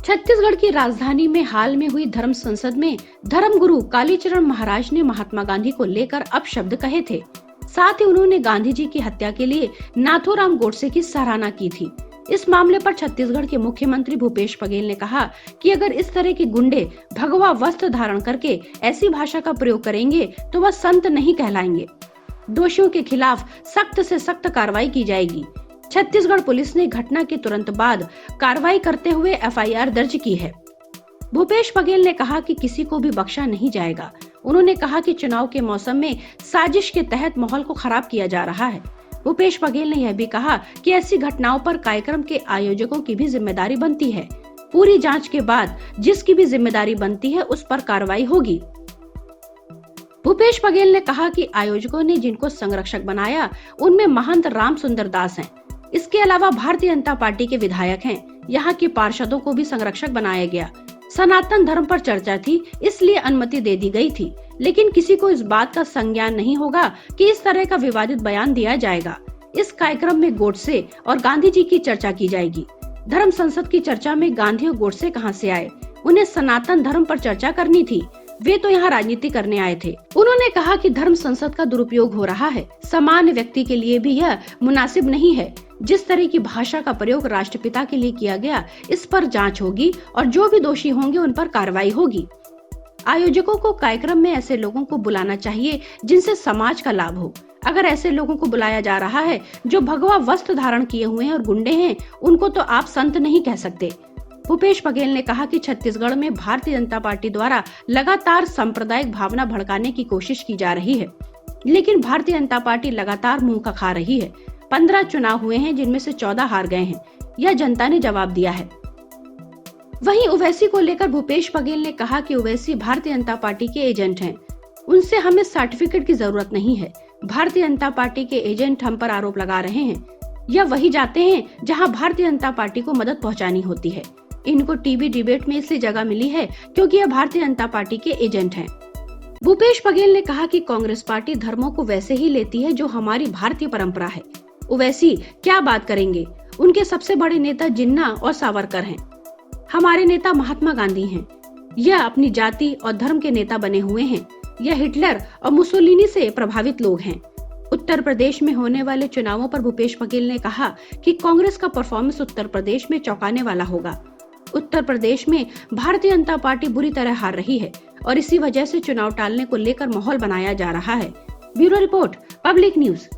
छत्तीसगढ़ की राजधानी में हाल में हुई धर्म संसद में धर्मगुरु कालीचरण महाराज ने महात्मा गांधी को लेकर अपशब्द कहे थे। साथ ही उन्होंने गांधी जी की हत्या के लिए नाथूराम गोडसे की सराहना की थी। इस मामले पर छत्तीसगढ़ के मुख्यमंत्री भूपेश बघेल ने कहा कि अगर इस तरह के गुंडे भगवा वस्त्र धारण करके ऐसी भाषा का प्रयोग करेंगे तो वह संत नहीं कहलाएंगे। दोषियों के खिलाफ सख्त से सख्त कार्रवाई की जाएगी। छत्तीसगढ़ पुलिस ने घटना के तुरंत बाद कार्रवाई करते हुए एफआईआर दर्ज की है। भूपेश बघेल ने कहा कि किसी को भी बख्शा नहीं जाएगा। उन्होंने कहा कि चुनाव के मौसम में साजिश के तहत माहौल को खराब किया जा रहा है। भूपेश बघेल ने यह भी कहा कि ऐसी घटनाओं पर कार्यक्रम के आयोजकों की भी जिम्मेदारी बनती है। पूरी जांच के बाद जिसकी भी जिम्मेदारी बनती है उस पर कार्रवाई होगी। भूपेश बघेल ने कहा कि आयोजकों ने जिनको संरक्षक बनाया उनमें महंत राम सुंदर दास हैं। इसके अलावा भारतीय जनता पार्टी के विधायक हैं। यहाँ के पार्षदों को भी संरक्षक बनाया गया। सनातन धर्म पर चर्चा थी, इसलिए अनुमति दे दी गई थी, लेकिन किसी को इस बात का संज्ञान नहीं होगा कि इस तरह का विवादित बयान दिया जाएगा। इस कार्यक्रम में गोडसे और गांधी जी की चर्चा की जाएगी। धर्म संसद की चर्चा में गांधी और गोडसे कहां से आए? उन्हें सनातन धर्म पर चर्चा करनी थी। वे तो यहाँ राजनीति करने आए थे। उन्होंने कहा कि धर्म संसद का दुरुपयोग हो रहा है। सामान्य व्यक्ति के लिए भी यह मुनासिब नहीं है। जिस तरह की भाषा का प्रयोग राष्ट्रपिता के लिए किया गया, इस पर जांच होगी और जो भी दोषी होंगे उन पर कार्रवाई होगी। आयोजकों को कार्यक्रम में ऐसे लोगों को बुलाना चाहिए जिनसे समाज का लाभ हो। अगर ऐसे लोगों को बुलाया जा रहा है जो भगवा वस्त्र धारण किए हुए हैं और गुंडे हैं, उनको तो आप संत नहीं कह सकते। भूपेश बघेल ने कहा कि छत्तीसगढ़ में भारतीय जनता पार्टी द्वारा लगातार सांप्रदायिक भावना भड़काने की कोशिश की जा रही है, लेकिन भारतीय जनता पार्टी लगातार मुंह का खा रही है। 15 चुनाव हुए हैं जिनमें से 14 हार गए हैं। यह जनता ने जवाब दिया है। वहीं ओवैसी को लेकर भूपेश बघेल ने कहा कि ओवैसी भारतीय जनता पार्टी के एजेंट हैं। उनसे हमें सर्टिफिकेट की जरूरत नहीं है। भारतीय जनता पार्टी के एजेंट हम पर आरोप लगा रहे हैं। यह वही जाते हैं जहां भारतीय जनता पार्टी को मदद पहुंचानी होती है। इनको टीवी डिबेट में इसलिए जगह मिली है क्योंकि यह भारतीय जनता पार्टी के एजेंट हैं। भूपेश बघेल ने कहा कि कांग्रेस पार्टी धर्मों को वैसे ही लेती है जो हमारी भारतीय परंपरा है। ओवैसी क्या बात करेंगे? उनके सबसे बड़े नेता जिन्ना और सावरकर हैं। हमारे नेता महात्मा गांधी हैं। यह अपनी जाति और धर्म के नेता बने हुए हैं। यह हिटलर और मुसोलिनी से प्रभावित लोग हैं। उत्तर प्रदेश में होने वाले चुनावों पर भूपेश बघेल ने कहा कि कांग्रेस का परफॉर्मेंस उत्तर प्रदेश में चौंकाने वाला होगा। उत्तर प्रदेश में भारतीय जनता पार्टी बुरी तरह हार रही है और इसी वजह से चुनाव टालने को लेकर माहौल बनाया जा रहा है। Bureau report, public news.